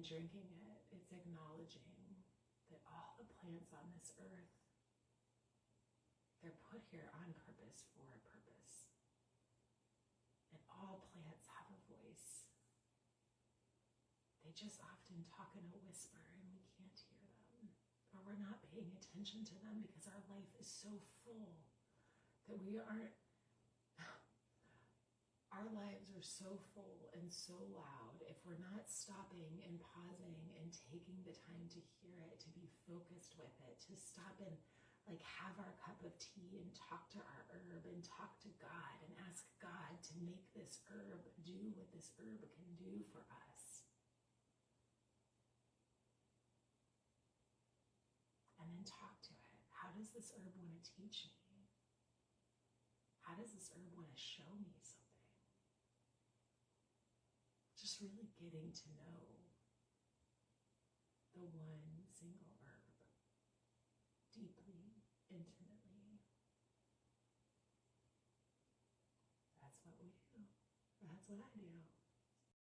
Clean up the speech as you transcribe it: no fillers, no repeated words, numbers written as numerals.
drinking it, it's acknowledging that all the plants on this earth, they're put here on purpose for a purpose. And all plants have a voice. They just often talk in a whisper and we can't hear them. Or we're not paying attention to them because our life is so full that we aren't, our lives are so full and so loud. If we're not stopping and pausing and taking the time to hear it, to be focused with it, to stop and like have our cup of tea and talk to our herb and talk to God and ask God to make this herb do what this herb can do for us. And then talk to it. How does this herb want to teach me? How does this herb want to show me something? Just really getting to know the one single herb deeply, intimately. That's what we do. That's what I do.